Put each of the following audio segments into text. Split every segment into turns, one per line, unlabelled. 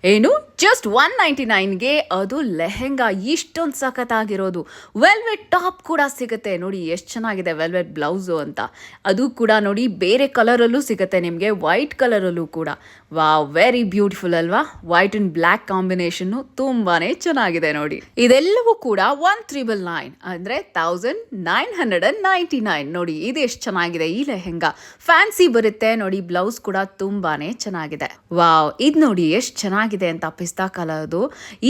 ಏನು ಜಸ್ಟ್ 199ಗೆ ಅದು ಲೆಹೆಂಗಾ ಇಷ್ಟೊಂದು ಸಖತ್ತಾಗಿರೋದು. ವೆಲ್ವೆಟ್ ಟಾಪ್ ಕೂಡ ಸಿಗುತ್ತೆ ನೋಡಿ, ಎಷ್ಟು ಚೆನ್ನಾಗಿದೆ ವೆಲ್ವೆಟ್ ಬ್ಲೌಸು ಅಂತ. ಅದು ಕೂಡ ನೋಡಿ ಬೇರೆ ಕಲರಲ್ಲೂ ಸಿಗುತ್ತೆ ನಿಮಗೆ, ವೈಟ್ ಕಲರಲ್ಲೂ ಕೂಡ. ವಾವ್, ವೆರಿ ಬ್ಯೂಟಿಫುಲ್ ಅಲ್ವಾ? ವೈಟ್ ಅಂಡ್ ಬ್ಲ್ಯಾಕ್ ಕಾಂಬಿನೇಷನ್ನು ತುಂಬಾನೇ ಚೆನ್ನಾಗಿದೆ ನೋಡಿ. ಇದೆಲ್ಲವೂ ಕೂಡ 1999 ಅಂದರೆ 1999 ನೋಡಿ. ಇದು ಎಷ್ಟು ಚೆನ್ನಾಗಿದೆ ಈ ಲೆಹೆಂಗಾ. ಫ್ಯಾನ್ಸಿ ಬರುತ್ತೆ ನೋಡಿ, ಬ್ಲೌಸ್ ಕೂಡ ತುಂಬಾನೇ ಚೆನ್ನಾಗಿದೆ. ವಾವ್, ಇದು ನೋಡಿ ಎಷ್ಟು ಚೆನ್ನಾಗಿದೆ ಅಂತ. ಪಿಸ್ತಾ ಕಲರ್ದು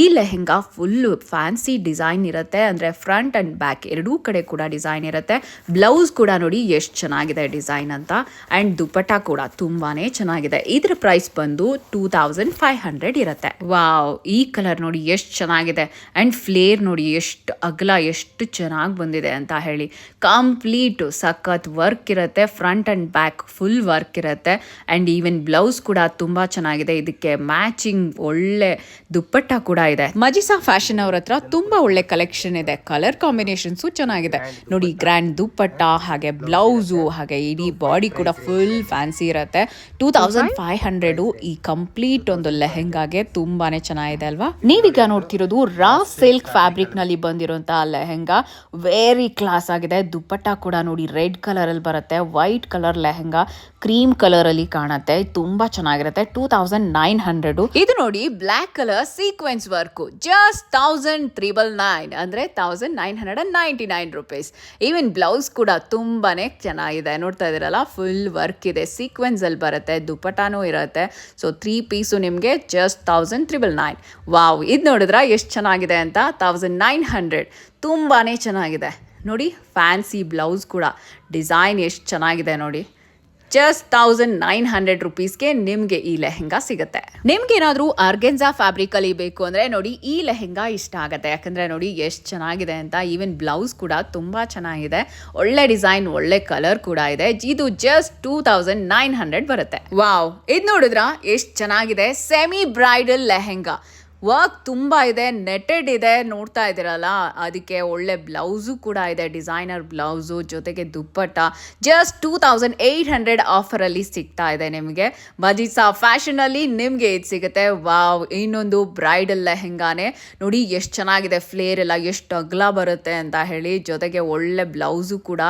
ಈ ಲೆಹೆಂಗಾ ಫುಲ್ಲು ಫ್ಯಾನ್ಸಿ ಡಿಸೈನ್ ಇರುತ್ತೆ, ಅಂದರೆ ಫ್ರಂಟ್ ಅಂಡ್ ಬ್ಯಾಕ್ ಎರಡೂ ಕಡೆ ಕೂಡ ಡಿಸೈನ್ ಇರುತ್ತೆ. ಬ್ಲೌಸ್ ಕೂಡ ನೋಡಿ ಎಷ್ಟು ಚೆನ್ನಾಗಿದೆ ಡಿಸೈನ್ ಅಂತ. ಆ್ಯಂಡ್ ದುಪ್ಪಟ್ಟ ಕೂಡ ತುಂಬಾನೇ ಚೆನ್ನಾಗಿದೆ. ಇದ್ರ ಪ್ರೈಸ್ ಬಂದು 2500 ಇರುತ್ತೆ. ವಾವ್, ಈ ಕಲರ್ ನೋಡಿ ಎಷ್ಟು ಚೆನ್ನಾಗಿದೆ. ಆ್ಯಂಡ್ ಫ್ಲೇರ್ ನೋಡಿ ಎಷ್ಟು ಅಗಲ, ಎಷ್ಟು ಚೆನ್ನಾಗಿ ಬಂದಿದೆ ಅಂತ ಹೇಳಿ. ಕಂಪ್ಲೀಟ್ ಸಖತ್ ವರ್ಕ್ ಇರುತ್ತೆ, front and back full work ಇರುತ್ತೆ. ಆ್ಯಂಡ್ ಈವನ್ ಬ್ಲೌಸ್ ಕೂಡ ತುಂಬ ಚೆನ್ನಾಗಿದೆ. ಇದಕ್ಕೆ ಮ್ಯಾಚಿಂಗ್ ಒಳ್ಳೆ ದುಪ್ಪಟ್ಟ ಕೂಡ ಇದೆ. ಮಜಿಸಾ ಫ್ಯಾಷನ್ ಅವ್ರ ಹತ್ರ ತುಂಬಾ ಒಳ್ಳೆ ಕಲೆಕ್ಷನ್ ಇದೆ. ಕಲರ್ ಕಾಂಬಿನೇಷನ್ಸು ಚೆನ್ನಾಗಿದೆ ನೋಡಿ. ಗ್ರ್ಯಾಂಡ್ ದುಪ್ಪಟ್ಟ, ಹಾಗೆ ಬ್ಲೌಸು, ಹಾಗೆ ಇಡೀ ಬಾಡಿ ಕೂಡ ಫುಲ್ ಫ್ಯಾನ್ಸಿ ಇರುತ್ತೆ. 2500 ಈ ಕಂಪ್ಲೀಟ್ ಒಂದು ಲೆಹೆಂಗಾಗೆ ತುಂಬಾನೇ ಚೆನ್ನಾಗಿದೆ ಅಲ್ವಾ? ನೀವೀಗ ನೋಡ್ತಿರೋದು ರಾ ಸಿಲ್ಕ್ ಫ್ಯಾಬ್ರಿಕ್ ನಲ್ಲಿ ಬಂದಿರುವಂತಹ ಲೆಹೆಂಗಾ. ವೆರಿ ಕ್ಲಾಸ್ ಆಗಿದೆ. ದುಪ್ಪಟ್ಟ ಕೂಡ ನೋಡಿ ರೆಡ್ ಕಲರ್ ಅಲ್ಲಿ ಬರುತ್ತೆ. White colour lehenga cream colour ಅಲ್ಲಿ ಕಾಣುತ್ತೆ. ತುಂಬಾ ಚೆನ್ನಾಗಿರುತ್ತೆ. 2900. ಇದು ನೋಡಿ black colour sequence work, just 1999 ಅಂದರೆ 1999 ರುಪೀಸ್. ಈವನ್ ಬ್ಲೌಸ್ ಕೂಡ ತುಂಬಾನೇ ಚೆನ್ನಾಗಿದೆ. ನೋಡ್ತಾ ಇದ್ದೀರಲ್ಲ, ಫುಲ್ ವರ್ಕ್ ಇದೆ, ಸೀಕ್ವೆನ್ಸ್ ಅಲ್ಲಿ ಬರುತ್ತೆ, ದುಪ್ಪಟಾನೂ ಇರುತ್ತೆ. ಸೊ 3 ಪೀಸು ನಿಮಗೆ ಜಸ್ಟ್ 1999. ವಾವ್, ಇದು ನೋಡಿದ್ರ ಎಷ್ಟು ಚೆನ್ನಾಗಿದೆ ಅಂತ. 1900 ತುಂಬಾನೇ ಚೆನ್ನಾಗಿದೆ ನೋಡಿ. ಫ್ಯಾನ್ಸಿ ಬ್ಲೌಸ್ ಕೂಡ ಡಿಸೈನ್ ಎಷ್ಟು ಚೆನ್ನಾಗಿದೆ ನೋಡಿ. ಜಸ್ಟ್ 1900 ರುಪೀಸ್ಗೆ ನಿಮಗೆ ಈ ಲೆಹೆಂಗಾ ಸಿಗುತ್ತೆ. ನಿಮ್ಗೆ ಏನಾದರೂ ಆರ್ಗೆನ್ಸಾ ಫ್ಯಾಬ್ರಿಕ್ ಅಲ್ಲಿ ಬೇಕು ಅಂದರೆ ನೋಡಿ ಈ ಲೆಹೆಂಗಾ ಇಷ್ಟ ಆಗುತ್ತೆ. ಯಾಕಂದರೆ ನೋಡಿ ಎಷ್ಟು ಚೆನ್ನಾಗಿದೆ ಅಂತ. ಈವನ್ ಬ್ಲೌಸ್ ಕೂಡ ತುಂಬ ಚೆನ್ನಾಗಿದೆ. ಒಳ್ಳೆ ಡಿಸೈನ್, ಒಳ್ಳೆ ಕಲರ್ ಕೂಡ ಇದೆ. ಇದು ಜಸ್ಟ್ 2900 ಬರುತ್ತೆ. ವಾವ್, ಇದು ನೋಡಿದ್ರ ಎಷ್ಟು ಚೆನ್ನಾಗಿದೆ. Semi bridal lehenga. ವರ್ಕ್ ತುಂಬ ಇದೆ, ನೆಟೆಡ್ ಇದೆ, ನೋಡ್ತಾ ಇದ್ದೀರಲ್ಲ. ಅದಕ್ಕೆ ಒಳ್ಳೆ ಬ್ಲೌಸು ಕೂಡ ಇದೆ, ಡಿಸೈನರ್ ಬ್ಲೌಸು, ಜೊತೆಗೆ ದುಪ್ಪಟ್ಟ. ಜಸ್ಟ್ 2800 ಆಫರಲ್ಲಿ ಸಿಗ್ತಾ ಇದೆ ನಿಮಗೆ. ಮಜಿಸಾ ಫ್ಯಾಷನಲ್ಲಿ ನಿಮಗೆ ಇದು ಸಿಗುತ್ತೆ. ವಾವ್, ಇನ್ನೊಂದು ಬ್ರೈಡಲ್ ಲೆಹೆಂಗಾನೆ ನೋಡಿ ಎಷ್ಟು ಚೆನ್ನಾಗಿದೆ. ಫ್ಲೇರ್ ಎಲ್ಲ ಎಷ್ಟು ಅಗಲ ಬರುತ್ತೆ ಅಂತ ಹೇಳಿ. ಜೊತೆಗೆ ಒಳ್ಳೆ ಬ್ಲೌಸು ಕೂಡ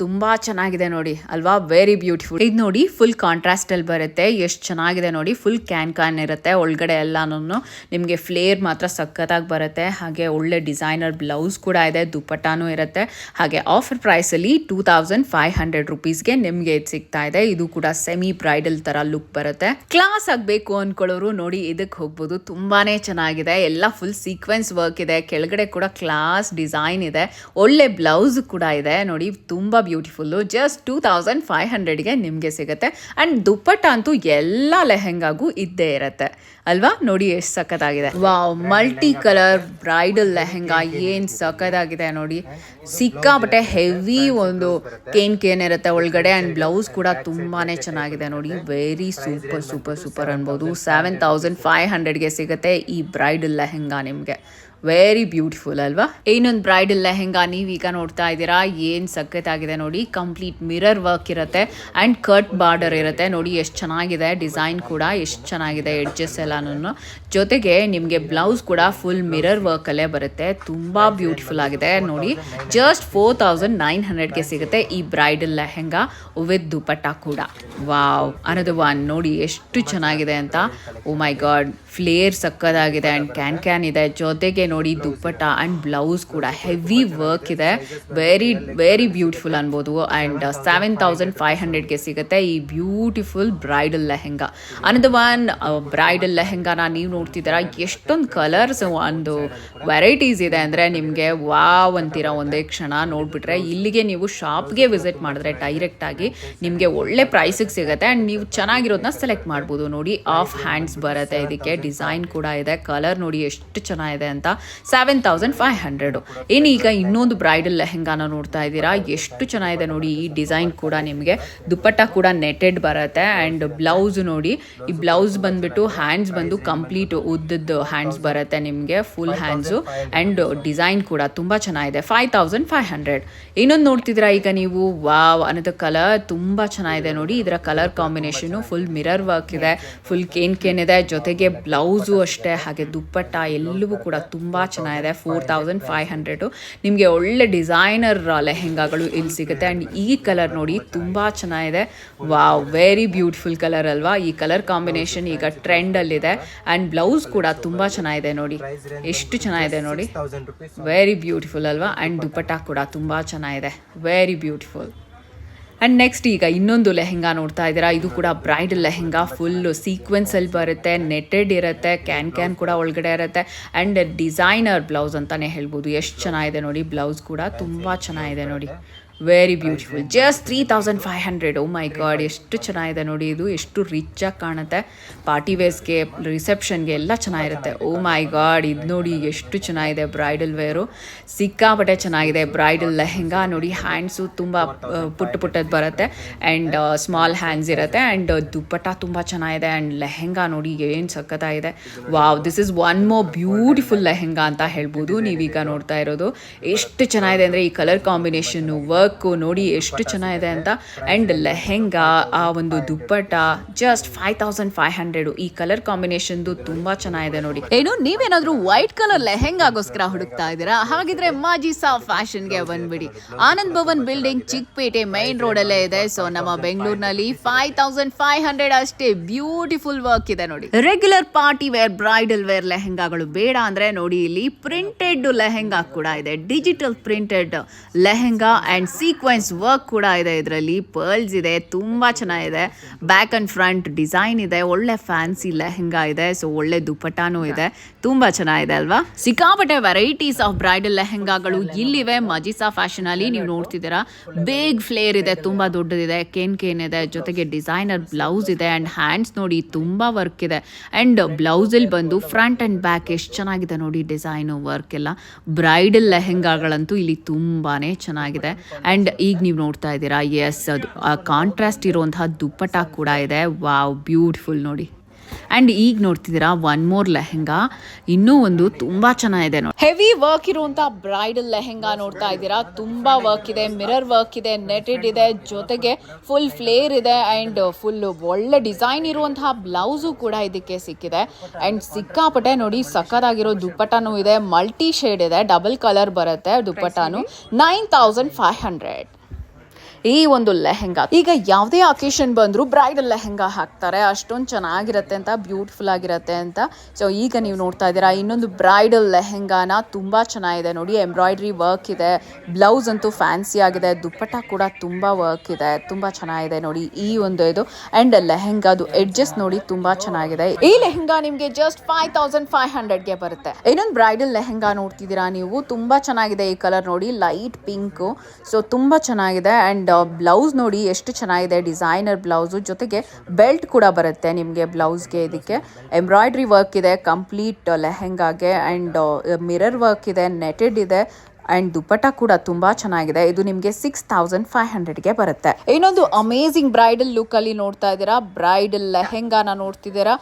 ತುಂಬ ಚೆನ್ನಾಗಿದೆ ನೋಡಿ ಅಲ್ವಾ? Very beautiful. ಇದು ನೋಡಿ ಫುಲ್ ಕಾಂಟ್ರಾಸ್ಟಲ್ಲಿ ಬರುತ್ತೆ. ಎಷ್ಟು ಚೆನ್ನಾಗಿದೆ ನೋಡಿ. ಫುಲ್ ಕ್ಯಾನ್ ಇರುತ್ತೆ ಒಳಗಡೆ ಎಲ್ಲಾನು. ನಿಮಗೆ ಫ್ಲೇರ್ ಮಾತ್ರ ಸಖತ್ತಾಗಿ ಬರುತ್ತೆ. ಹಾಗೆ ಒಳ್ಳೆ ಡಿಸೈನರ್ ಬ್ಲೌಸ್ ಕೂಡ ಇದೆ, ದುಪ್ಪಟ್ಟಾನೂ ಇರುತ್ತೆ. ಹಾಗೆ ಆಫರ್ ಪ್ರೈಸಲ್ಲಿ 2500 ರುಪೀಸ್ಗೆ ನಿಮಗೆ ಇದು ಸಿಗ್ತಾ ಇದೆ. ಇದು ಕೂಡ ಸೆಮಿ ಬ್ರೈಡಲ್ ಥರ ಲುಕ್ ಬರುತ್ತೆ. ಕ್ಲಾಸ್ ಆಗಬೇಕು ಅಂದ್ಕೊಳ್ಳೋರು ನೋಡಿ ಇದಕ್ಕೆ ಹೋಗ್ಬೋದು. ತುಂಬಾನೇ ಚೆನ್ನಾಗಿದೆ. ಎಲ್ಲ ಫುಲ್ ಸೀಕ್ವೆನ್ಸ್ ವರ್ಕ್ ಇದೆ. ಕೆಳಗಡೆ ಕೂಡ ಕ್ಲಾಸ್ ಡಿಸೈನ್ ಇದೆ. ಒಳ್ಳೆ ಬ್ಲೌಸ್ ಕೂಡ ಇದೆ ನೋಡಿ. ತುಂಬ ಬ್ಯೂಟಿಫುಲ್ಲು. ಜಸ್ಟ್ 2500ಗೆ ನಿಮಗೆ ಸಿಗುತ್ತೆ. ಆ್ಯಂಡ್ ದುಪ್ಪಟ್ಟ ಅಂತೂ ಎಲ್ಲ ಲೆಹೆಂಗಾಗೂ ಇದ್ದೇ ಇರುತ್ತೆ ಅಲ್ವಾ? ನೋಡಿ ಎಷ್ಟು ಸಖತ್ತಾಗಿದೆ. Wow, multi colour bridal lehenga ಏನು ಸಖತ್ತಾಗಿದೆ ನೋಡಿ. ಸಿಕ್ಕಾಪಟ್ಟೆ ಹೆವಿ ಒಂದು ಕೇನ್ ಇರುತ್ತೆ ಒಳಗಡೆ. ಆ್ಯಂಡ್ ಬ್ಲೌಸ್ ಕೂಡ ತುಂಬಾನೇ ಚೆನ್ನಾಗಿದೆ ನೋಡಿ. ವೆರಿ ಸೂಪರ್ ಸೂಪರ್ ಸೂಪರ್ ಅನ್ಬೋದು. 7500ಗೆ ಸಿಗುತ್ತೆ ಈ ಬ್ರೈಡಲ್ ಲೆಹೆಂಗಾ ನಿಮಗೆ. ವೆರಿ ಬ್ಯೂಟಿಫುಲ್ ಅಲ್ವಾ? ಇನ್ನೊಂದು ಬ್ರೈಡಲ್ ಲೆಹೆಂಗಾ ನೀವೀಗ ನೋಡ್ತಾ ಇದ್ದೀರಾ. ಏನು ಸಖತ್ತಾಗಿದೆ ನೋಡಿ. ಕಂಪ್ಲೀಟ್ ಮಿರರ್ ವರ್ಕ್ ಇರುತ್ತೆ ಆ್ಯಂಡ್ ಕಟ್ ಬಾರ್ಡರ್ ಇರುತ್ತೆ ನೋಡಿ. ಎಷ್ಟು ಚೆನ್ನಾಗಿದೆ. ಡಿಸೈನ್ ಕೂಡ ಎಷ್ಟು ಚೆನ್ನಾಗಿದೆ, ಎಡ್ಜಸ್ ಎಲ್ಲಾನು. ಜೊತೆಗೆ ನಿಮಗೆ ಬ್ಲೌಸ್ ಕೂಡ ಫುಲ್ ಮಿರರ್ ವರ್ಕಲ್ಲೇ ಬರುತ್ತೆ. ತುಂಬ ಬ್ಯೂಟಿಫುಲ್ ಆಗಿದೆ ನೋಡಿ. ಜಸ್ಟ್ 4900ಗೆ ಸಿಗುತ್ತೆ ಈ ಬ್ರೈಡಲ್ ಲೆಹೆಂಗಾ ವಿತ್ ದುಪ್ಪಟ್ಟ ಕೂಡ. ವಾವ್, ಅನದರ್ ಒನ್ ನೋಡಿ ಎಷ್ಟು ಚೆನ್ನಾಗಿದೆ ಅಂತ. ಓ ಮೈ ಗಾಡ್, ಫ್ಲೇರ್ ಸಕ್ಕದಾಗಿದೆ ಆ್ಯಂಡ್ ಕ್ಯಾನ್ ಇದೆ. ಜೊತೆಗೆ ನೋಡಿ ದುಪ್ಪಟ್ಟ ಆ್ಯಂಡ್ ಬ್ಲೌಸ್ ಕೂಡ ಹೆವಿ ವರ್ಕ್ ಇದೆ. ವೆರಿ ವೆರಿ ಬ್ಯೂಟಿಫುಲ್ ಅನ್ಬೋದು. ಆ್ಯಂಡ್ 7500ಗೆ ಸಿಗುತ್ತೆ ಈ beautiful bridal lehenga. Another one bridal ಲೆಹೆಂಗಾನ ನೀವು ನೋಡ್ತಿದ್ದೀರಾ. ಎಷ್ಟೊಂದು ಕಲರ್ಸ್, ಒಂದು ವೆರೈಟೀಸ್ ಇದೆ ಅಂದರೆ ನಿಮಗೆ ವಾವ್ ಅಂತೀರಾ ಒಂದೇ ಕ್ಷಣ ನೋಡಿಬಿಟ್ರೆ. ಇಲ್ಲಿಗೆ ನೀವು ಶಾಪ್ಗೆ ವಿಸಿಟ್ ಮಾಡಿದ್ರೆ ಡೈರೆಕ್ಟಾಗಿ ನಿಮಗೆ ಒಳ್ಳೆ ಪ್ರೈಸಿಗೆ ಸಿಗುತ್ತೆ. ಆ್ಯಂಡ್ ನೀವು ಚೆನ್ನಾಗಿರೋದನ್ನ ಸೆಲೆಕ್ಟ್ ಮಾಡ್ಬೋದು ನೋಡಿ. ಆಫ್ ಹ್ಯಾಂಡ್ಸ್ ಬರುತ್ತೆ ಇದಕ್ಕೆ. ಡಿಸೈನ್ ಕೂಡ ಇದೆ. ಕಲರ್ ನೋಡಿ ಎಷ್ಟು ಚೆನ್ನಾಗಿದೆ ಅಂತ. 7500. ಏನೀಗ ಇನ್ನೊಂದು ಬ್ರೈಡಲ್ ಲೆಹೆಂಗಾನ ನೋಡ್ತಾ ಇದ್ದೀರಾ. ಎಷ್ಟು ಚೆನ್ನಾಗಿದೆ ನೋಡಿ. ಈ ಡಿಸೈನ್ ಕೂಡ ನಿಮಗೆ. ದುಪ್ಪಟ್ಟ ಕೂಡ ನೆಟೆಡ್ ಬರುತ್ತೆ. ಆ್ಯಂಡ್ ಬ್ಲೌಸ್ ನೋಡಿ. ಈ ಬ್ಲೌಸ್ ಬಂದ್ಬಿಟ್ಟು ಹ್ಯಾಂಡ್ಸ್ ಬಂದು ಕಂಪ್ಲೀಟ್ ಉದ್ದದ್ದು ಹ್ಯಾಂಡ್ಸ್ ಬರುತ್ತೆ ನಿಮಗೆ, ಫುಲ್ ಹ್ಯಾಂಡ್ಸು. ಆ್ಯಂಡ್ ಡಿಸೈನ್ ಕೂಡ ತುಂಬ ಚೆನ್ನಾಗಿದೆ. 5500. ಇನ್ನೊಂದು ನೋಡ್ತಿದ್ದೀರಾ ಈಗ ನೀವು. ವಾವ್, ಅನ್ನೋದು ಕಲರ್ ತುಂಬ ಚೆನ್ನಾಗಿದೆ ನೋಡಿ. ಇದರ colour combination full mirror work ಇದೆ. ಫುಲ್ ಕೇನ್ ಇದೆ. ಜೊತೆಗೆ ಬ್ಲೌಸು ಅಷ್ಟೇ, ಹಾಗೆ ದುಪ್ಪಟ್ಟ ಎಲ್ಲವೂ ಕೂಡ ತುಂಬ ಚೆನ್ನಾಗಿದೆ. 4500 ನಿಮಗೆ ಒಳ್ಳೆ ಡಿಸೈನರ್ ಲೆಹೆಂಗಾಗಳು ಇಲ್ಲಿ ಸಿಗುತ್ತೆ. ಆ್ಯಂಡ್ ಈ ಕಲರ್ ನೋಡಿ ತುಂಬ ಚೆನ್ನಾಗಿದೆ. ವಾವ್, ವೆರಿ ಬ್ಯೂಟಿಫುಲ್ ಕಲರ್ ಅಲ್ವಾ? ಈ ಕಲರ್ ಕಾಂಬಿನೇಷನ್ ಈಗ ಟ್ರೆಂಡಲ್ಲಿದೆ. ಆ್ಯಂಡ್ ಬ್ಲೌಸ್ ಕೂಡ ತುಂಬ ಚೆನ್ನಾಗಿದೆ ನೋಡಿ, ಎಷ್ಟು ಚೆನ್ನಾಗಿದೆ ನೋಡಿ, ವೆರಿ ಬ್ಯೂಟಿಫುಲ್ ಅಲ್ವಾ? ಆ್ಯಂಡ್ ದುಪ್ಪಟ್ಟ ಕೂಡ ತುಂಬ ಚೆನ್ನಾಗಿದೆ, ವೆರಿ ಬ್ಯೂಟಿಫುಲ್. ಆ್ಯಂಡ್ ನೆಕ್ಸ್ಟ್ ಈಗ ಇನ್ನೊಂದು ಲೆಹೆಂಗಾ ನೋಡ್ತಾ ಇದ್ದೀರಾ. ಇದು ಕೂಡ ಬ್ರೈಡಲ್ ಲೆಹೆಂಗಾ, ಫುಲ್ಲು ಸೀಕ್ವೆನ್ಸಲ್ಲಿ ಬರುತ್ತೆ, ನೆಟೆಡ್ ಇರುತ್ತೆ, ಕ್ಯಾನ್ ಕೂಡ ಒಳಗಡೆ ಇರುತ್ತೆ. ಆ್ಯಂಡ್ ಡಿಸೈನರ್ ಬ್ಲೌಸ್ ಅಂತಲೇ ಹೇಳ್ಬೋದು. ಎಷ್ಟು ಚೆನ್ನಾಗಿದೆ ನೋಡಿ, ಬ್ಲೌಸ್ ಕೂಡ ತುಂಬ ಚೆನ್ನಾಗಿದೆ ನೋಡಿ, very beautiful. Just 3500. O my god, ಎಷ್ಟು ಚೆನ್ನಾಗಿದೆ ನೋಡಿ. ಇದು ಎಷ್ಟು ರಿಚ್ ಆಗಿ ಕಾಣುತ್ತೆ. ಪಾರ್ಟಿ ವೇರ್ಸ್ಗೆ, ರಿಸೆಪ್ಷನ್ಗೆ ಎಲ್ಲ ಚೆನ್ನಾಗಿರುತ್ತೆ. ಓ ಮೈ ಗಾಡ್, ಇದು ನೋಡಿ ಎಷ್ಟು ಚೆನ್ನಾಗಿದೆ. ಬ್ರೈಡಲ್ ವೇರು ಸಿಕ್ಕಾಪಟ್ಟೆ ಚೆನ್ನಾಗಿದೆ. ಬ್ರೈಡಲ್ ಲೆಹೆಂಗಾ ನೋಡಿ, ಹ್ಯಾಂಡ್ಸು ತುಂಬ ಪುಟ್ಟದ್ದು ಬರುತ್ತೆ. ಆ್ಯಂಡ್ ಸ್ಮಾಲ್ ಹ್ಯಾಂಡ್ಸ್ ಇರುತ್ತೆ. ಆ್ಯಂಡ್ ದುಪ್ಪಟ್ಟ ತುಂಬ ಚೆನ್ನಾಗಿದೆ. ಆ್ಯಂಡ್ ಲೆಹೆಂಗಾ ನೋಡಿ ಏನು ಸಖತ್ತಾಗಿದೆ. Wow, this is one more beautiful lehenga ಅಂತ ಹೇಳ್ಬೋದು. ನೀವೀಗ ನೋಡ್ತಾ ಇರೋದು ಎಷ್ಟು ಚೆನ್ನಾಗಿದೆ ಅಂದರೆ ಈ ಕಲರ್ ಕಾಂಬಿನೇಷನ್ನು, ವರ್ಕು ನೋಡಿ ಎಷ್ಟು ಚೆನ್ನಾಗಿದೆ ಅಂತ. ಆ್ಯಂಡ್ ಲೆಹೆಂಗಾ, ಆ ಒಂದು ದುಪ್ಪಟ್ಟ ಜಸ್ಟ್ 5500. ಈ ಕಲರ್ ಕಾಂಬಿನೇಷನ್ದು ತುಂಬಾ ಚೆನ್ನಾಗಿದೆ ನೋಡಿ. ಏನು ನೀವೇನಾದ್ರೂ ವೈಟ್ ಕಲರ್ ಲೆಹೆಂಗಾಗೋಸ್ಕರ ಹುಡುಕ್ತಾ ಇದ್ದೀರಾ? ಹಾಗಿದ್ರೆ ಮಾಜಿಸಾ ಫ್ಯಾಷನ್ಗೆ ಬಂದ್ಬಿಡಿ. Anand Bhavan building, Chickpet main road ಅಲ್ಲೇ ಇದೆ. ಸೊ ನಮ್ಮ ಬೆಂಗಳೂರಿನಲ್ಲಿ 5500 ಅಷ್ಟೇ ಬ್ಯೂಟಿಫುಲ್ ವರ್ಕ್ ಇದೆ ನೋಡಿ. Regular party wear, bridal wear ಲೆಹೆಂಗಾಗಳು ಬೇಡ ಅಂದ್ರೆ ನೋಡಿ, ಇಲ್ಲಿ ಪ್ರಿಂಟೆಡ್ ಲೆಹೆಂಗಾ ಕೂಡ ಇದೆ. Digital printed lehenga and sequence work ಕೂಡ ಇದೆ. ಇದರಲ್ಲಿ ಪರ್ಲ್ಸ್ ಇದೆ, ತುಂಬ ಚೆನ್ನಾಗಿದೆ. ಬ್ಯಾಕ್ ಆ್ಯಂಡ್ ಫ್ರಂಟ್ ಡಿಸೈನ್ ಇದೆ. ಒಳ್ಳೆ ಫ್ಯಾನ್ಸಿ ಲೆಹೆಂಗಾ ಇದೆ. ಸೊ ಒಳ್ಳೆ ದುಪ್ಪಟ್ಟಾನೂ ಇದೆ, ತುಂಬ ಚೆನ್ನಾಗಿದೆ ಅಲ್ವಾ? ಸಿಕ್ಕಾಪಟ್ಟೆ ವೆರೈಟೀಸ್ ಆಫ್ ಬ್ರೈಡಲ್ ಲೆಹೆಂಗಾಗಳು ಇಲ್ಲಿವೆ ಮಾಜಿಸಾ ಫ್ಯಾಷನ್ ಅಲ್ಲಿ. ನೀವು ನೋಡ್ತಿದ್ದೀರಾ, ಬೇಗ್ ಫ್ಲೇರ್ ಇದೆ, ತುಂಬ ದೊಡ್ಡದಿದೆ, ಕೇನ್ ಇದೆ, ಜೊತೆಗೆ ಡಿಸೈನರ್ ಬ್ಲೌಸ್ ಇದೆ. ಆ್ಯಂಡ್ ಹ್ಯಾಂಡ್ಸ್ ನೋಡಿ ತುಂಬ ವರ್ಕ್ ಇದೆ. ಆ್ಯಂಡ್ ಬ್ಲೌಸಲ್ಲಿ ಬಂದು ಫ್ರಂಟ್ ಆ್ಯಂಡ್ ಬ್ಯಾಕ್ ಎಷ್ಟು ಚೆನ್ನಾಗಿದೆ ನೋಡಿ, ಡಿಸೈನು ವರ್ಕ್ ಎಲ್ಲ. ಬ್ರೈಡಲ್ ಲೆಹೆಂಗಾಗಳಂತೂ ಇಲ್ಲಿ ತುಂಬಾನೇ ಚೆನ್ನಾಗಿದೆ. ಆ್ಯಂಡ್ ಈಗ ನೀವು ನೋಡ್ತಾ ಇದ್ದೀರಾ, ಎಸ್, ಅದು ಕಾಂಟ್ರಾಸ್ಟ್ ಇರುವಂತಹ ದುಪ್ಪಟ್ಟ ಕೂಡ ಇದೆ. ವಾವ್, ಬ್ಯೂಟಿಫುಲ್ ನೋಡಿ. ಆ್ಯಂಡ್ ಈಗ ನೋಡ್ತಿದ್ದೀರಾ ಒನ್ ಮೋರ್ ಲೆಹೆಂಗಾ, ಇನ್ನೂ ಒಂದು ತುಂಬ ಚೆನ್ನಾಗಿದೆ ನೋಡಿ. ಹೆವಿ ವರ್ಕ್ ಇರುವಂಥ ಬ್ರೈಡಲ್ ಲೆಹೆಂಗಾ ನೋಡ್ತಾ ಇದ್ದೀರಾ. ತುಂಬ ವರ್ಕ್ ಇದೆ, ಮಿರರ್ ವರ್ಕ್ ಇದೆ, ನೆಟೆಡ್ ಇದೆ, ಜೊತೆಗೆ ಫುಲ್ ಫ್ಲೇರ್ ಇದೆ. ಆ್ಯಂಡ್ ಫುಲ್ ಒಳ್ಳೆ ಡಿಸೈನ್ ಇರುವಂತಹ ಬ್ಲೌಸು ಕೂಡ ಇದಕ್ಕೆ ಸಿಕ್ಕಿದೆ. ಆ್ಯಂಡ್ ಸಿಕ್ಕಾಪಟ್ಟೆ ನೋಡಿ ಸಕ್ಕದಾಗಿರೋ ದುಪ್ಪಟ್ಟಾನೂ ಇದೆ. ಮಲ್ಟಿ ಶೇಡ್ ಇದೆ, ಡಬಲ್ ಕಲರ್ ಬರುತ್ತೆ ದುಪ್ಪಟ್ಟಾನು. 9500 ಈ ಒಂದು ಲೆಹೆಂಗಾ. ಈಗ ಯಾವುದೇ ಅಕೇಶನ್ ಬಂದರೂ ಬ್ರೈಡಲ್ ಲೆಹೆಂಗಾ ಹಾಕ್ತಾರೆ, ಅಷ್ಟೊಂದು ಚೆನ್ನಾಗಿರುತ್ತೆ ಅಂತ, ಬ್ಯೂಟಿಫುಲ್ ಆಗಿರುತ್ತೆ ಅಂತ. ಸೊ ಈಗ ನೀವು ನೋಡ್ತಾ ಇದ್ದೀರಾ ಇನ್ನೊಂದು ಬ್ರೈಡಲ್ ಲೆಹೆಂಗಾನ, ತುಂಬ ಚೆನ್ನಾಗಿದೆ ನೋಡಿ. ಎಂಬ್ರಾಯ್ಡ್ರಿ ವರ್ಕ್ ಇದೆ, ಬ್ಲೌಸ್ ಅಂತೂ ಫ್ಯಾನ್ಸಿ ಆಗಿದೆ, ದುಪ್ಪಟ್ಟ ಕೂಡ ತುಂಬ ವರ್ಕ್ ಇದೆ, ತುಂಬ ಚೆನ್ನಾಗಿದೆ ನೋಡಿ ಈ ಒಂದು ಇದು. ಆ್ಯಂಡ್ ಲೆಹೆಂಗಾದು ಎಡ್ಜಸ್ ನೋಡಿ ತುಂಬ ಚೆನ್ನಾಗಿದೆ. ಈ ಲೆಹೆಂಗಾ ನಿಮಗೆ ಜಸ್ಟ್ 5500ಗೆ ಬರುತ್ತೆ. ಇನ್ನೊಂದು ಬ್ರೈಡಲ್ ಲೆಹೆಂಗಾ ನೋಡ್ತಿದ್ದೀರಾ ನೀವು, ತುಂಬ ಚೆನ್ನಾಗಿದೆ. ಈ ಕಲರ್ ನೋಡಿ, ಲೈಟ್ ಪಿಂಕು, ಸೊ ತುಂಬ ಚೆನ್ನಾಗಿದೆ. ಆ್ಯಂಡ್ ಬ್ಲೌಸ್ ನೋಡಿ ಎಷ್ಟು ಚೆನ್ನಾಗಿದೆ, ಡಿಸೈನರ್ ಬ್ಲೌಸು, ಜೊತೆಗೆ ಬೆಲ್ಟ್ ಕೂಡ ಬರುತ್ತೆ ನಿಮಗೆ ಬ್ಲೌಸ್ಗೆ. ಇದಕ್ಕೆ ಎಂಬ್ರಾಯ್ಡ್ರಿ ವರ್ಕ್ ಇದೆ ಕಂಪ್ಲೀಟ್ ಲೆಹೆಂಗಾಗೆ. ಆ್ಯಂಡ್ ಮಿರರ್ ವರ್ಕ್ ಇದೆ, ನೆಟೆಡ್ ಇದೆ. ಆ್ಯಂಡ್ ದುಪ್ಪಟ್ಟ ಕೂಡ ತುಂಬ ಚೆನ್ನಾಗಿದೆ. ಇದು ನಿಮಗೆ 6500ಗೆ ಬರುತ್ತೆ. ಇನ್ನೊಂದು ಅಮೇಝಿಂಗ್ ಬ್ರೈಡಲ್ ಲುಕ್ಕಲ್ಲಿ ನೋಡ್ತಾ ಇದ್ದೀರಾ, ಬ್ರೈಡಲ್ ಲೆಹೆಂಗಾನ ನೋಡ್ತಿದ್ದೀರಾ.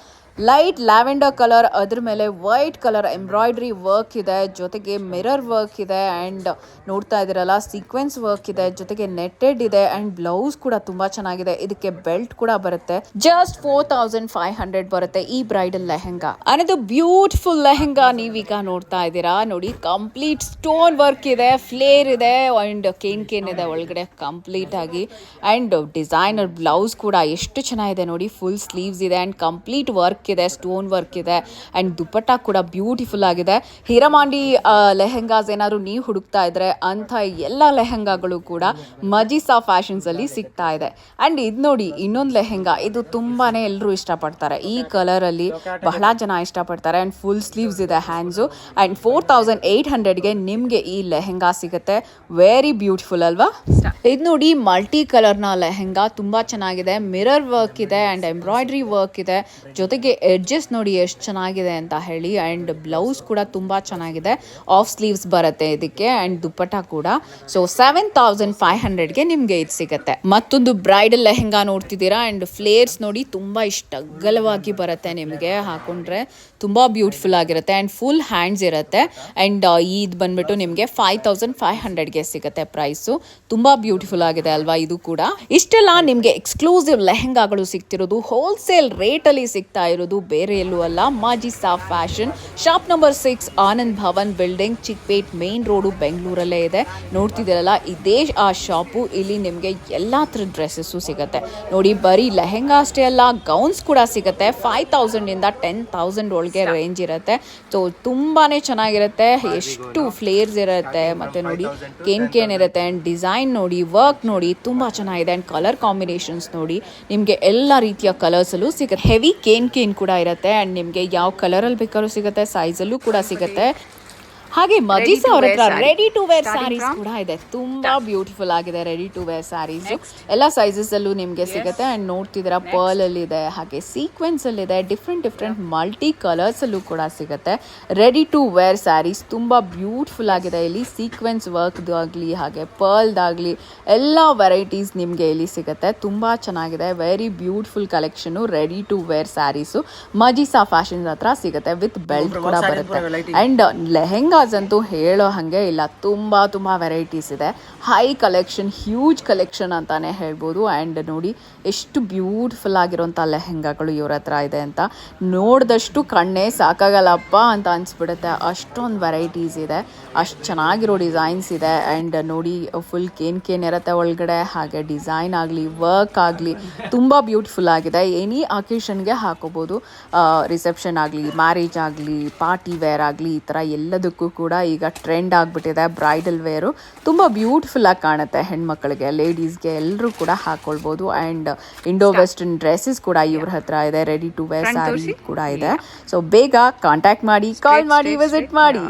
ಲೈಟ್ ಲ್ಯಾವೆಂಡರ್ ಕಲರ್, ಅದ್ರ ಮೇಲೆ ವೈಟ್ ಕಲರ್ ಎಂಬ್ರಾಯ್ಡ್ರಿ ವರ್ಕ್ ಇದೆ, ಜೊತೆಗೆ ಮಿರರ್ ವರ್ಕ್ ಇದೆ. ಆ್ಯಂಡ್ ನೋಡ್ತಾ ಇದ್ದೀರಲ್ಲ, ಸೀಕ್ವೆನ್ಸ್ ವರ್ಕ್ ಇದೆ, ಜೊತೆಗೆ ನೆಟೆಡ್ ಇದೆ. ಆ್ಯಂಡ್ ಬ್ಲೌಸ್ ಕೂಡ ತುಂಬ ಚೆನ್ನಾಗಿದೆ. ಇದಕ್ಕೆ ಬೆಲ್ಟ್ ಕೂಡ ಬರುತ್ತೆ. ಜಸ್ಟ್ 4500 ಬರುತ್ತೆ ಈ ಬ್ರೈಡಲ್ ಲೆಹೆಂಗಾ. ಅನ್ನೋದು ಬ್ಯೂಟಿಫುಲ್ ಲೆಹೆಂಗಾ ನೀವೀಗ ನೋಡ್ತಾ ಇದ್ದೀರಾ ನೋಡಿ. ಕಂಪ್ಲೀಟ್ ಸ್ಟೋನ್ ವರ್ಕ್ ಇದೆ, ಫ್ಲೇರ್ ಇದೆ, ಆ್ಯಂಡ್ ಕೇನ್ ಇದೆ ಒಳಗಡೆ ಕಂಪ್ಲೀಟ್ ಆಗಿ. ಆ್ಯಂಡ್ ಡಿಸೈನರ್ ಬ್ಲೌಸ್ ಕೂಡ ಎಷ್ಟು ಚೆನ್ನಾಗಿದೆ ನೋಡಿ, ಫುಲ್ ಸ್ಲೀವ್ಸ್ ಇದೆ. ಆ್ಯಂಡ್ ಕಂಪ್ಲೀಟ್ ವರ್ಕ್ ಇದೆ, ಸ್ಟೋನ್ ವರ್ಕ್ ಇದೆ. ಆ್ಯಂಡ್ ದುಪ್ಪಟ್ಟ ಕೂಡ ಬ್ಯೂಟಿಫುಲ್ ಆಗಿದೆ. ಹೀರಾಮಾಂಡಿ ಲೆಹೆಂಗಾಸ್ ಏನಾದ್ರು ನೀವು ಹುಡುಕ್ತಾ ಇದ್ರೆ ಅಂಥ ಎಲ್ಲ ಲೆಹೆಂಗಾಗಳು ಕೂಡ ಮಜಿಸಾ ಫ್ಯಾಷನ್ಸ್ ಅಲ್ಲಿ ಸಿಗ್ತಾ ಇದೆ. ಆ್ಯಂಡ್ ಇದು ನೋಡಿ ಇನ್ನೊಂದು ಲೆಹೆಂಗಾ, ಇದು ತುಂಬಾನೇ ಎಲ್ಲರೂ ಇಷ್ಟಪಡ್ತಾರೆ. ಈ ಕಲರ್ ಅಲ್ಲಿ ಬಹಳ ಜನ ಇಷ್ಟಪಡ್ತಾರೆ. ಆ್ಯಂಡ್ ಫುಲ್ ಸ್ಲೀವ್ಸ್ ಇದೆ ಹ್ಯಾಂಡ್ಸು. ಆ್ಯಂಡ್ 4800ಗೆ ನಿಮಗೆ ಈ ಲೆಹೆಂಗಾ ಸಿಗುತ್ತೆ. ವೆರಿ ಬ್ಯೂಟಿಫುಲ್ ಅಲ್ವಾ? ಇದು ನೋಡಿ ಮಲ್ಟಿ ಕಲರ್ನ ಲೆಹೆಂಗಾ, ತುಂಬಾ ಚೆನ್ನಾಗಿದೆ. ಮಿರರ್ ವರ್ಕ್ ಇದೆ ಆ್ಯಂಡ್ ಎಂಬ್ರಾಯ್ಡ್ರಿ ವರ್ಕ್ ಇದೆ, ಜೊತೆಗೆ ಎಡ್ಜಸ್ ನೋಡಿ ಎಷ್ಟು ಚೆನ್ನಾಗಿದೆ ಅಂತ ಹೇಳಿ. ಆ್ಯಂಡ್ ಬ್ಲೌಸ್ ಕೂಡ ತುಂಬ ಚೆನ್ನಾಗಿದೆ, ಆಫ್ ಸ್ಲೀವ್ಸ್ ಬರುತ್ತೆ ಇದಕ್ಕೆ. ಆ್ಯಂಡ್ ದುಪ್ಪಟ್ಟ ಕೂಡ. ಸೊ 7500ಗೆ ನಿಮಗೆ ಇದು ಸಿಗುತ್ತೆ. ಮತ್ತೊಂದು ಬ್ರೈಡಲ್ ಲೆಹೆಂಗಾ ನೋಡ್ತಿದ್ದೀರಾ. ಆ್ಯಂಡ್ ಫ್ಲೇರ್ಸ್ ನೋಡಿ ತುಂಬ ಇಷ್ಟ ಅಗಲವಾಗಿ ಬರುತ್ತೆ ನಿಮಗೆ ಹಾಕೊಂಡ್ರೆ. ತುಂಬ ಬ್ಯೂಟಿಫುಲ್ ಆಗಿರುತ್ತೆ ಆ್ಯಂಡ್ ಫುಲ್ ಹ್ಯಾಂಡ್ಸ್ ಇರುತ್ತೆ ಆ್ಯಂಡ್ ಇದು ಬಂದ್ಬಿಟ್ಟು ನಿಮಗೆ 5500ಗೆ ಸಿಗುತ್ತೆ ಪ್ರೈಸು. ತುಂಬ ಬ್ಯೂಟಿಫುಲ್ ಆಗಿದೆ ಅಲ್ವಾ ಇದು ಕೂಡ. ಇಷ್ಟೆಲ್ಲ ನಿಮಗೆ ಎಕ್ಸ್ಕ್ಲೂಸಿವ್ ಲೆಹೆಂಗಾಗಳು ಸಿಗ್ತಿರೋದು ಹೋಲ್ಸೇಲ್ ರೇಟಲ್ಲಿ ಸಿಗ್ತಾ ಇರೋದು ಬೇರೆ ಎಲ್ಲೂ ಅಲ್ಲ, Majisa fashion, shop number 6, Anand Bhavan building, Chickpet main road, ಬೆಂಗಳೂರಲ್ಲೇ ಇದೆ. ನೋಡ್ತಿದ್ದೀರಲ್ಲ ಇದೇ ಆ ಶಾಪು. ಇಲ್ಲಿ ನಿಮಗೆ ಎಲ್ಲ ಥರದ ಡ್ರೆಸ್ಸಸ್ಸು ಸಿಗುತ್ತೆ ನೋಡಿ. ಬರೀ ಲೆಹೆಂಗಾ ಅಷ್ಟೇ ಅಲ್ಲ, ಗೌನ್ಸ್ ಕೂಡ ಸಿಗುತ್ತೆ. 5000ಇಂದ 10,000 ಒಳಗೆ ರೇಂಜ್ ಇರುತ್ತೆ. ಸೊ ತುಂಬಾ ಚೆನ್ನಾಗಿರುತ್ತೆ, ಎಷ್ಟು ಫ್ಲೇರ್ಸ್ ಇರುತ್ತೆ ಮತ್ತು ನೋಡಿ ಕೇನ್ ಇರುತ್ತೆ ಆ್ಯಂಡ್ ಡಿಸೈನ್ ನೋಡಿ, ವರ್ಕ್ ನೋಡಿ ತುಂಬ ಚೆನ್ನಾಗಿದೆ ಆ್ಯಂಡ್ ಕಲರ್ ಕಾಂಬಿನೇಷನ್ಸ್ ನೋಡಿ. ನಿಮಗೆ ಎಲ್ಲ ರೀತಿಯ ಕಲರ್ಸಲ್ಲೂ ಸಿಗುತ್ತೆ. ಹೆವಿ ಕೇನ್ ಕೂಡ ಇರುತ್ತೆ ಆ್ಯಂಡ್ ನಿಮಗೆ ಯಾವ ಕಲರಲ್ಲಿ ಬೇಕಾದ್ರೂ ಸಿಗುತ್ತೆ, ಸೈಜಲ್ಲೂ ಕೂಡ ಸಿಗುತ್ತೆ. ಹಾಗೆ ಮಜಿಸಾ ಅವ್ರ ಹತ್ರ ರೆಡಿ ಟು ವೇರ್ ಸ್ಯಾರೀಸ್ ಕೂಡ ಇದೆ. ತುಂಬಾ ಬ್ಯೂಟಿಫುಲ್ ಆಗಿದೆ ರೆಡಿ ಟು ವೇರ್ ಸ್ಯಾರೀಸ್. ಎಲ್ಲ ಸೈಜಸ್ ಅಲ್ಲೂ ನಿಮಗೆ ಸಿಗುತ್ತೆ ಆ್ಯಂಡ್ ನೋಡ್ತಿದ್ದೀರಾ ಪರ್ಲ್ ಅಲ್ಲಿ ಇದೆ, ಹಾಗೆ ಸೀಕ್ವೆನ್ಸ್ ಅಲ್ಲಿ ಇದೆ, ಡಿಫ್ರೆಂಟ್ ಮಲ್ಟಿ ಕಲರ್ಸ್ ಅಲ್ಲೂ ಕೂಡ ಸಿಗುತ್ತೆ. ರೆಡಿ ಟು ವೇರ್ ಸ್ಯಾರೀಸ್ ತುಂಬಾ ಬ್ಯೂಟಿಫುಲ್ ಆಗಿದೆ. ಇಲ್ಲಿ ಸೀಕ್ವೆನ್ಸ್ ವರ್ಕ್ದಾಗಲಿ ಹಾಗೆ ಪರ್ಲ್ದಾಗಲಿ ಎಲ್ಲ ವೆರೈಟೀಸ್ ನಿಮಗೆ ಇಲ್ಲಿ ಸಿಗುತ್ತೆ. ತುಂಬಾ ಚೆನ್ನಾಗಿದೆ, very beautiful collection ready to wear sarees Majisa fashions ಹತ್ರ ಸಿಗುತ್ತೆ. ವಿತ್ ಬೆಲ್ಟ್ ಕೂಡ ಬರುತ್ತೆ ಆ್ಯಂಡ್ ಲೆಹೆಂಗಾ ಅಂತೂ ಹೇಳೋ ಹಾಗೆ ಇಲ್ಲ, ತುಂಬ ವೆರೈಟೀಸ್ ಇದೆ. ಹೈ ಕಲೆಕ್ಷನ್, ಹ್ಯೂಜ್ ಕಲೆಕ್ಷನ್ ಅಂತಾನೆ ಹೇಳ್ಬೋದು. ಆ್ಯಂಡ್ ನೋಡಿ ಎಷ್ಟು ಬ್ಯೂಟಿಫುಲ್ ಆಗಿರೋಂಥ ಲೆಹೆಂಗಾಗಳು ಇವ್ರ ಹತ್ರ ಇದೆ ಅಂತ ನೋಡಿದಷ್ಟು ಕಣ್ಣೇ ಸಾಕಾಗಲ್ಲಪ್ಪ ಅಂತ ಅನಿಸ್ಬಿಡುತ್ತೆ. ಅಷ್ಟೊಂದು ವೆರೈಟೀಸ್ ಇದೆ, ಅಷ್ಟು ಚೆನ್ನಾಗಿರೋ ಡಿಸೈನ್ಸ್ ಇದೆ. ಆ್ಯಂಡ್ ನೋಡಿ ಫುಲ್ ಕೇನ್ ಇರುತ್ತೆ ಒಳಗಡೆ, ಹಾಗೆ ಡಿಸೈನ್ ಆಗಲಿ ವರ್ಕ್ ಆಗಲಿ ತುಂಬ ಬ್ಯೂಟಿಫುಲ್ ಆಗಿದೆ. ಎನಿ ಅಕೇಷನ್ಗೆ ಹಾಕೋಬೋದು, ರಿಸೆಪ್ಷನ್ ಆಗಲಿ, ಮ್ಯಾರೇಜ್ ಆಗಲಿ, ಪಾರ್ಟಿ ವೇರ್ ಆಗಲಿ, ಈ ಥರ ಎಲ್ಲದಕ್ಕೂ ಕೂಡ ಈಗ ಟ್ರೆಂಡ್ ಆಗಿಬಿಟ್ಟಿದೆ. ಬ್ರೈಡಲ್ ವೇರು ತುಂಬ ಬ್ಯೂಟಿಫುಲ್ ಆಗಿ ಕಾಣುತ್ತೆ ಹೆಣ್ಮಕ್ಳಿಗೆ, ಲೇಡೀಸ್ಗೆ ಎಲ್ಲರೂ ಕೂಡ ಹಾಕೊಳ್ಬೋದು. ಆ್ಯಂಡ್ ಇಂಡೋ ವೆಸ್ಟರ್ನ್ ಡ್ರೆಸ್ಸಸ್ ಕೂಡ ಇವ್ರ ಹತ್ರ ಇದೆ, ರೆಡಿ ಟು ವೇರ್ ಸ್ಯಾರಿ ಕೂಡ ಇದೆ. ಸೊ ಬೇಗ ಕಾಂಟ್ಯಾಕ್ಟ್ ಮಾಡಿ, ಕಾಲ್ ಮಾಡಿ, ವಿಸಿಟ್ ಮಾಡಿ.